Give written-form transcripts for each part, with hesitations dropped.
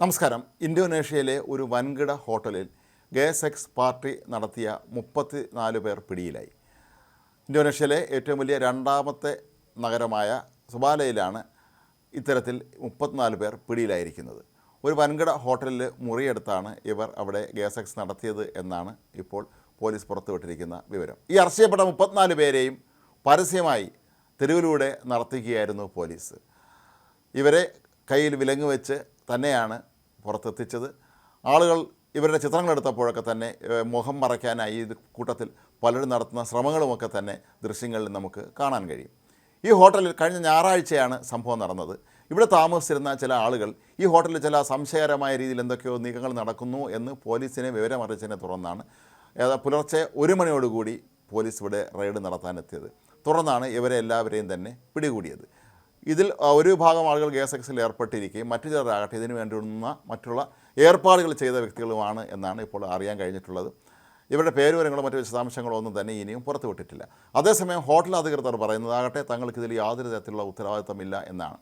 നമസ്കാരം. ഇന്തോനേഷ്യയിലെ ഒരു വൻകിട ഹോട്ടലിൽ ഗേ സെക്സ് പാർട്ടി നടത്തിയ 34 പേർ പിടിയിലായി. ഇന്തോനേഷ്യയിലെ ഏറ്റവും വലിയ രണ്ടാമത്തെ നഗരമായ സുബാലയിലാണ് ഇത്തരത്തിൽ 34 പേർ പിടിയിലായിരിക്കുന്നത്. ഒരു വൻകിട ഹോട്ടലിൽ മുറിയെടുത്താണ് ഇവർ അവിടെ ഗേ സെക്സ് നടത്തിയത് എന്നാണ് ഇപ്പോൾ പോലീസ് പുറത്തുവിട്ടിരിക്കുന്ന വിവരം. ഈ അറസ്റ്റ് ചെയ്യപ്പെട്ട 34 പേരെയും പരസ്യമായി തെരുവിലൂടെ നടത്തിക്കുകയായിരുന്നു പോലീസ്. ഇവരെ കയ്യിൽ വിലങ്ങ് വെച്ച് തന്നെയാണ് പുറത്തെത്തിച്ചത്. ആളുകൾ ഇവരുടെ ചിത്രങ്ങളെടുത്തപ്പോഴൊക്കെ തന്നെ മുഖം മറയ്ക്കാനായി ഇത് കൂട്ടത്തിൽ പലരും നടത്തുന്ന ശ്രമങ്ങളുമൊക്കെ തന്നെ ദൃശ്യങ്ങളിൽ നമുക്ക് കാണാൻ കഴിയും. ഈ ഹോട്ടലിൽ കഴിഞ്ഞ ഞായറാഴ്ചയാണ് സംഭവം നടന്നത്. ഇവിടെ താമസിച്ചിരുന്ന ചില ആളുകൾ ഈ ഹോട്ടലിൽ ചില സംശയകരമായ രീതിയിൽ എന്തൊക്കെയോ നീക്കങ്ങൾ നടക്കുന്നു എന്ന് പോലീസിനെ വിവരമറിയിച്ചതിനെ തുടർന്നാണ് പുലർച്ചെ 1 മണിയോടുകൂടി പോലീസ് ഇവിടെ റെയ്ഡ് നടത്താനെത്തിയത്. തുടർന്നാണ് ഇവരെ എല്ലാവരെയും തന്നെ പിടികൂടിയത്. ഇതിൽ ഒരു വിഭാഗം ആളുകൾ ഗേ സെക്സിൽ ഏർപ്പെട്ടിരിക്കുകയും മറ്റു ചിലരാകട്ടെ ഇതിനു വേണ്ടുന്ന മറ്റുള്ള ഏർപ്പാടുകൾ ചെയ്ത വ്യക്തികളുമാണ് എന്നാണ് ഇപ്പോൾ അറിയാൻ കഴിഞ്ഞിട്ടുള്ളത്. ഇവരുടെ പേരുവിവരങ്ങളോ മറ്റു വിശദാംശങ്ങളോ ഒന്നും തന്നെ ഇനിയും പുറത്തുവിട്ടിട്ടില്ല. അതേസമയം ഹോട്ടൽ അധികൃതർ പറയുന്നതാകട്ടെ തങ്ങൾക്ക് ഇതിൽ യാതൊരു തരത്തിലുള്ള ഉത്തരവാദിത്തമില്ല എന്നാണ്.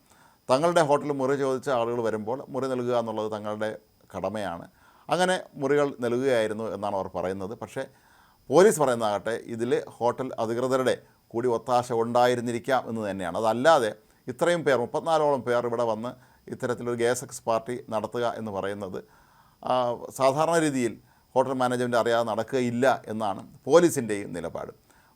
തങ്ങളുടെ ഹോട്ടലിൽ മുറി ചോദിച്ച ആളുകൾ വരുമ്പോൾ മുറി നൽകുക എന്നുള്ളത് തങ്ങളുടെ കടമയാണ്. അങ്ങനെ മുറികൾ നൽകുകയായിരുന്നു എന്നാണ് അവർ പറയുന്നത്. പക്ഷേ പോലീസ് പറയുന്നതാകട്ടെ ഇതിൽ ഹോട്ടൽ അധികൃതരുടെ കൂടി ഒത്താശ ഉണ്ടായിരുന്നിരിക്കാം എന്ന് തന്നെയാണ്. അതല്ലാതെ ഇത്രയും പേർ 34ഓളം പേർ ഇവിടെ വന്ന് ഇത്തരത്തിലൊരു ഗേ സെക്സ് പാർട്ടി നടത്തുക എന്ന് പറയുന്നത് സാധാരണ രീതിയിൽ ഹോട്ടൽ മാനേജ്മെൻറ്റ് അറിയാതെ നടക്കുകയില്ല എന്നാണ് പോലീസിൻ്റെയും നിലപാട്.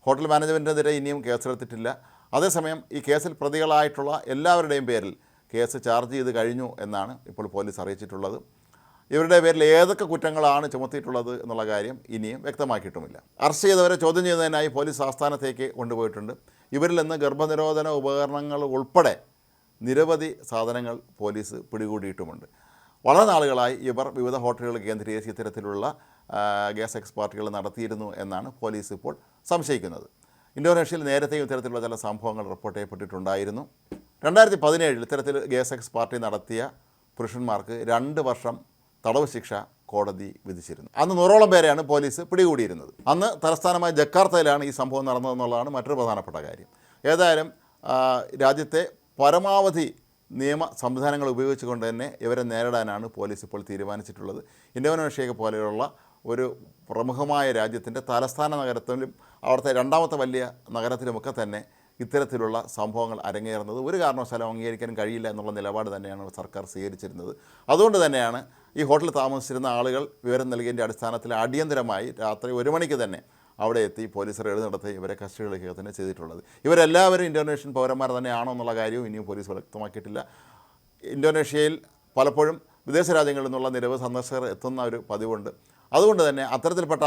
ഹോട്ടൽ മാനേജ്മെൻറ്റിനെതിരെ ഇനിയും കേസെടുത്തിട്ടില്ല. അതേസമയം ഈ കേസിൽ പ്രതികളായിട്ടുള്ള എല്ലാവരുടെയും പേരിൽ കേസ് ചാർജ് ചെയ്ത് കഴിഞ്ഞു എന്നാണ് ഇപ്പോൾ പോലീസ് അറിയിച്ചിട്ടുള്ളത്. ഇവരുടെ പേരിൽ ഏതൊക്കെ കുറ്റങ്ങളാണ് ചുമത്തിയിട്ടുള്ളത് എന്നുള്ള കാര്യം ഇനിയും വ്യക്തമാക്കിയിട്ടുമില്ല. അറസ്റ്റ് ചെയ്തവരെ ചോദ്യം ചെയ്യുന്നതിനായി പോലീസ് ആസ്ഥാനത്തേക്ക് കൊണ്ടുപോയിട്ടുണ്ട്. ഇവരിൽ നിന്ന് ഗർഭനിരോധന ഉപകരണങ്ങൾ ഉൾപ്പെടെ നിരവധി സാധനങ്ങൾ പോലീസ് പിടികൂടിയിട്ടുമുണ്ട്. വളരെ നാളുകളായി ഇവർ വിവിധ ഹോട്ടലുകൾ കേന്ദ്രീകരിച്ച് ഇത്തരത്തിലുള്ള ഗേ സെക്സ് പാർട്ടികൾ നടത്തിയിരുന്നു എന്നാണ് പോലീസ് ഇപ്പോൾ സംശയിക്കുന്നത്. ഇന്തോനേഷ്യയിൽ നേരത്തെയും ഇത്തരത്തിലുള്ള ചില സംഭവങ്ങൾ റിപ്പോർട്ട് ചെയ്യപ്പെട്ടിട്ടുണ്ടായിരുന്നു. 2017 ഇത്തരത്തിൽ ഗേ സെക്സ് പാർട്ടി നടത്തിയ പുരുഷന്മാർക്ക് 2 വർഷം തടവ് ശിക്ഷ കോടതി വിധിച്ചിരുന്നു. അന്ന് 100ഓളം പേരെയാണ് പോലീസ് പിടികൂടിയിരുന്നത്. അന്ന് തലസ്ഥാനമായ ജക്കാർത്തയിലാണ് ഈ സംഭവം നടന്നതെന്നുള്ളതാണ് മറ്റൊരു പ്രധാനപ്പെട്ട കാര്യം. ഏതായാലും രാജ്യത്തെ പരമാവധി നിയമ സംവിധാനങ്ങൾ ഉപയോഗിച്ചുകൊണ്ട് തന്നെ ഇവരെ നേരിടാനാണ് പോലീസ് ഇപ്പോൾ തീരുമാനിച്ചിട്ടുള്ളത്. ഇന്തോനേഷ്യ പോലെയുള്ള ഒരു പ്രമുഖമായ രാജ്യത്തിൻ്റെ തലസ്ഥാന നഗരത്തിലും അവിടുത്തെ രണ്ടാമത്തെ വലിയ നഗരത്തിലുമൊക്കെ തന്നെ ഇത്തരത്തിലുള്ള സംഭവങ്ങൾ അരങ്ങേറുന്നത് ഒരു കാരണവശാലും അംഗീകരിക്കാൻ കഴിയില്ല എന്നുള്ള നിലപാട് തന്നെയാണ് സർക്കാർ സ്വീകരിച്ചിരുന്നത്. അതുകൊണ്ട് തന്നെയാണ് ഈ ഹോട്ടലിൽ താമസിച്ചിരുന്ന ആളുകൾ വിവരം നൽകിയതിൻ്റെ അടിസ്ഥാനത്തിൽ അടിയന്തരമായി രാത്രി 1 മണിക്ക് തന്നെ അവിടെ എത്തി പോലീസ് റെയ്ഡ് നടത്തി ഇവരെ കസ്റ്റഡിയിലേക്ക് തന്നെ ചെയ്തിട്ടുള്ളത്. ഇവരെല്ലാവരും ഇന്തോനേഷ്യൻ പൗരന്മാർ തന്നെയാണോ എന്നുള്ള കാര്യവും ഇനിയും പോലീസ് വ്യക്തമാക്കിയിട്ടില്ല. ഇന്തോനേഷ്യയിൽ പലപ്പോഴും വിദേശ രാജ്യങ്ങളിൽ നിന്നുള്ള നിരവധി സന്ദർശകർ എത്തുന്ന ഒരു പതിവുണ്ട്. അതുകൊണ്ട് തന്നെ അത്തരത്തിൽപ്പെട്ട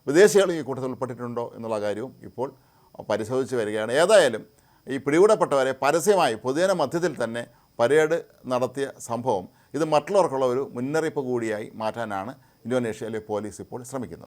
വിദേശികൾ ഈ കൂട്ടത്തിൽ ഉൾപ്പെട്ടിട്ടുണ്ടോ എന്നുള്ള കാര്യവും ഇപ്പോൾ പരിശോധിച്ച് വരികയാണ്. ഏതായാലും ഈ പിടികൂടപ്പെട്ടവരെ പരസ്യമായി പൊതുജന മധ്യത്തിൽ തന്നെ പരേഡ് നടത്തിയ സംഭവം ഇത് മറ്റുള്ളവർക്കുള്ള ഒരു മുന്നറിയിപ്പ് കൂടിയായി മാറ്റാനാണ് ഇന്തോനേഷ്യയിലെ പോലീസ് ഇപ്പോൾ ശ്രമിക്കുന്നത്.